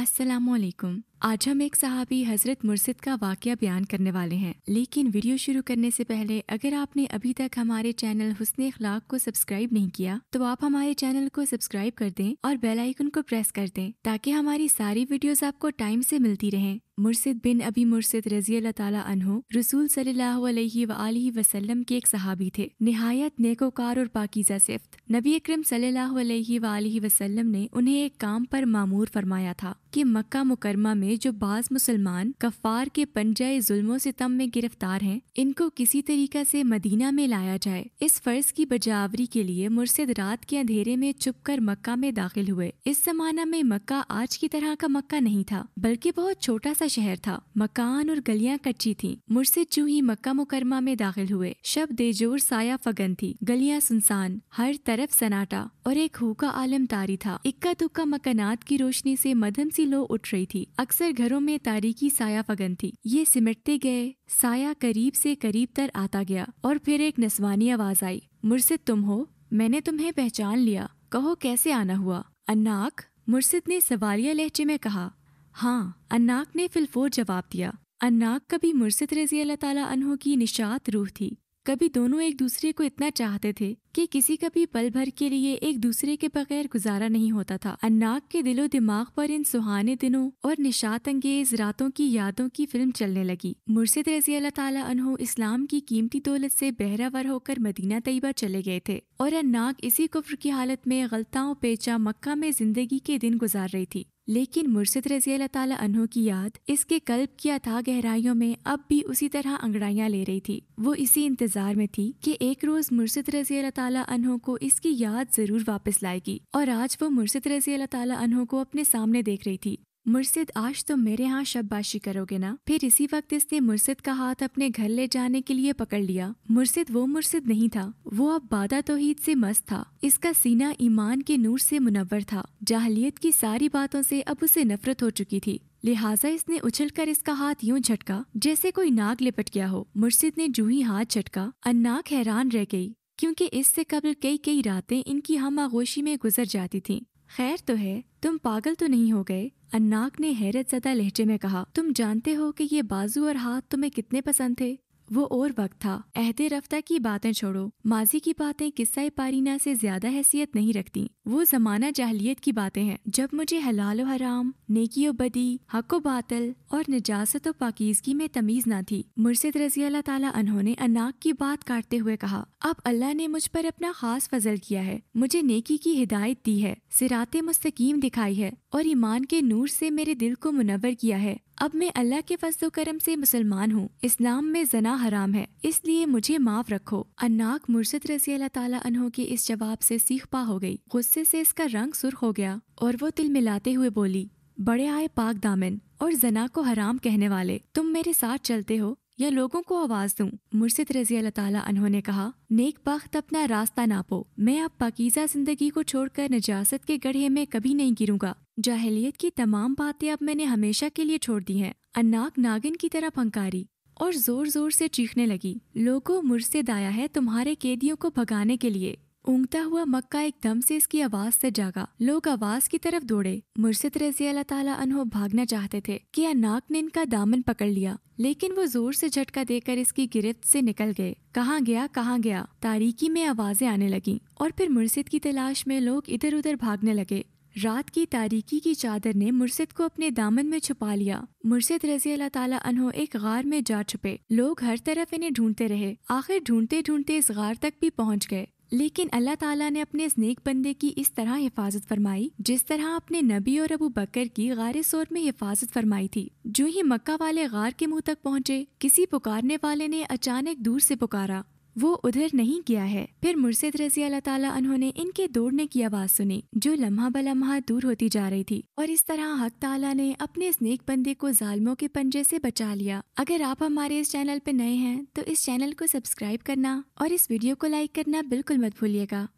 अस्सलामु अलैकुम। आज हम एक सहाबी हज़रत मुर्सिद का वाक़या बयान करने वाले हैं, लेकिन वीडियो शुरू करने से पहले अगर आपने अभी तक हमारे चैनल हुस्न अखलाक को सब्सक्राइब नहीं किया तो आप हमारे चैनल को सब्सक्राइब कर दें और बेल आइकन को प्रेस कर दें ताकि हमारी सारी वीडियोस आपको टाइम से मिलती रहें। मुर्सिद बिन अबी मुर्सिद रज़ी अल्लाह ताला अन्हु रसूल सल्लल्लाहु अलैहि वआलिहि वसल्लम के एक सहाबी थे। निहायत नेकोकार और पाकीज़ा सिफ़त। नबी अकरम सल्लल्लाहु अलैहि वआलिहि वसल्लम ने उन्हें एक काम पर मामूर फरमाया था कि मक्का मुकरमा में जो बाज मुसलमान कफ़ार के पंजाए जुल्मों सितम में गिरफ्तार हैं, इनको किसी तरीका से मदीना में लाया जाए। इस फर्ज की बजावरी के लिए मुर्सिद रात के अंधेरे में छुपकर मक्का में दाखिल हुए। इस जमाना में मक्का आज की तरह का मक्का नहीं था, बल्कि बहुत छोटा सा शहर था। मकान और गलियां कच्ची थीं। मुर्सिद जो ही मक्का मुकरमा में दाखिल हुए, शब देजोर साया फगन थी, गलियां सुनसान, हर तरफ सन्नाटा और एक हूका आलम तारी था। इक्का दुक्का मकानात की रोशनी से मध्यम सी लो उठ रही थी। अक्सर घरों में तारीकी साया फगन थी। ये सिमटते गए, साया करीब से करीब तर आता गया और फिर एक नस्वानी आवाज आई, मुर्सिद तुम हो? मैंने तुम्हें पहचान लिया, कहो कैसे आना हुआ? अन्नाक, मुर्सिद ने सवालिया लहजे में कहा। हाँ, अन्नाक ने फिलफोर जवाब दिया। अन्नाक कभी मुर्सिद रज़ी अल्लाह ताला अन्हु की निशात रूह थी। कभी दोनों एक दूसरे को इतना चाहते थे कि किसी का भी पल भर के लिए एक दूसरे के बगैर गुजारा नहीं होता था। अन्नाक के दिलो दिमाग पर इन सुहाने दिनों और निशात अंगेज रातों की यादों की फिल्म चलने लगी। मुर्सिद रज़ी अल्लाह ताला अन्हु इस्लाम की कीमती दौलत से बहरावर होकर मदीना तैयबा चले गए थे और अन्नाक इसी कुफ्र की हालत में गलताओं पेचा मक्का में जिंदगी के दिन गुजार रही थी। लेकिन मुर्सिद रज़ी अल्लाह ताला अन्हु की याद इसके कल्ब की अथाह गहराइयों में अब भी उसी तरह अंगड़ाइयां ले रही थी। वो इसी इंतजार में थी कि एक रोज मुर्सिद रज़ी अल्लाह ताला अन्हु को इसकी याद जरूर वापस लाएगी। और आज वो मुर्सिद रज़ी अल्लाह ताला अन्हु को अपने सामने देख रही थी। मुर्सिद, आज तुम मेरे यहाँ शबबाशी करोगे ना? फिर इसी वक्त इसने मुर्सिद का हाथ अपने घर ले जाने के लिए पकड़ लिया। मुर्सिद वो मुर्सिद नहीं था, वो अब बादा तौहीद से मस्त था। इसका सीना ईमान के नूर से मुनव्वर था। जाहलियत की सारी बातों से अब उसे नफरत हो चुकी थी। लिहाजा इसने उछलकर इसका हाथ यूं झटका जैसे कोई नाग लिपट गया हो। मुर्सिद ने जूं ही हाथ झटका, अन्नाक हैरान रह गई, क्योंकि इससे कबल कई रातें इनकी हम आगोशी में गुजर जाती थीं। खैर तो है, तुम पागल तो नहीं हो गए? अन्नाक ने हैरत ज़दा लहजे में कहा। तुम जानते हो कि ये बाजू और हाथ तुम्हें कितने पसंद थे। वो और वक्त था। अहदे रफ्ता की बातें छोड़ो, माजी की बातें किस्सा पारीना से ज्यादा हैसियत नहीं रखती। वो जमाना जाहलियत की बातें हैं, जब मुझे हलाल व हराम, नेकी व बदी, हक व बातिल और निजासत व पाकीज़गी में तमीज ना थी। मुर्सिद रज़ी अल्लाह ताला अन्हु ने अन्नाक की बात काटते हुए कहा, अब अल्लाह ने मुझ पर अपना खास फजल किया है, मुझे नेकी की हिदायत दी है, सिराते मुस्तकीम दिखाई है और ईमान के नूर से मेरे दिल को मुनव्वर किया है। अब मैं अल्लाह के फज़ल करम से मुसलमान हूँ। इस्लाम में जना हराम है, इसलिए मुझे माफ रखो। अन्नाक मुर्सिद रज़ी अल्लाह ताला अन्हु के इस जवाब से सीख पा हो गई। गुस्से से इसका रंग सुर्ख हो गया और वो तिल मिलाते हुए बोली, बड़े आए पाक दामन और जना को हराम कहने वाले, तुम मेरे साथ चलते हो या लोगों को आवाज दूं? मुर्सिद रज़ी अल्लाह ताला अन्हु ने कहा, नेक बख्त अपना रास्ता नापो। मैं अब पाकीज़ा जिंदगी को छोड़कर नजासत के गड्ढे में कभी नहीं गिरूंगा। जाहिलियत की तमाम बातें अब मैंने हमेशा के लिए छोड़ दी हैं। अन्नाक नागिन की तरह फंकारी और जोर जोर से चीखने लगी, लोगों, मुर्सिद आया है तुम्हारे कैदियों को भगाने के लिए। ऊँगता हुआ मक्का एकदम से इसकी आवाज से जागा। लोग आवाज की तरफ दौड़े। मुर्सिद रज़ी अल्लाह ताला अन्हु भागना चाहते थे कि अन्नाक ने इनका दामन पकड़ लिया, लेकिन वो जोर से झटका देकर इसकी गिरफ्त से निकल गए। कहाँ गया, कहाँ गया? तारीकी में आवाजें आने लगी और फिर मुर्सिद की तलाश में लोग इधर उधर भागने लगे। रात की तारीकी की चादर ने मुर्सिद को अपने दामन में छुपा लिया। मुर्सिद रज़ी अल्लाह ताला अन्हु एक गार में जा छुपे। लोग हर तरफ इन्हें ढूंढते रहे। आखिर ढूंढते ढूंढते इस गार तक भी पहुंच गए। लेकिन अल्लाह ताला ने अपने इस नेक बंदे की इस तरह हिफाजत फरमाई जिस तरह अपने नबी और अबू बकर की गारे सोर में हिफाजत फरमाई थी। जो ही मक्का वाले गार के मुंह तक पहुँचे, किसी पुकारने वाले ने अचानक दूर से पुकारा, वो उधर नहीं गया है। फिर मुर्सिद रज़ी अल्लाह ताला अन्हु ने इनके दौड़ने की आवाज सुनी जो लम्हा बलम्हा दूर होती जा रही थी और इस तरह हक ताला ने अपने इस नेक बंदे को जालिमों के पंजे से बचा लिया। अगर आप हमारे इस चैनल पे नए हैं तो इस चैनल को सब्सक्राइब करना और इस वीडियो को लाइक करना बिल्कुल मत भूलिएगा।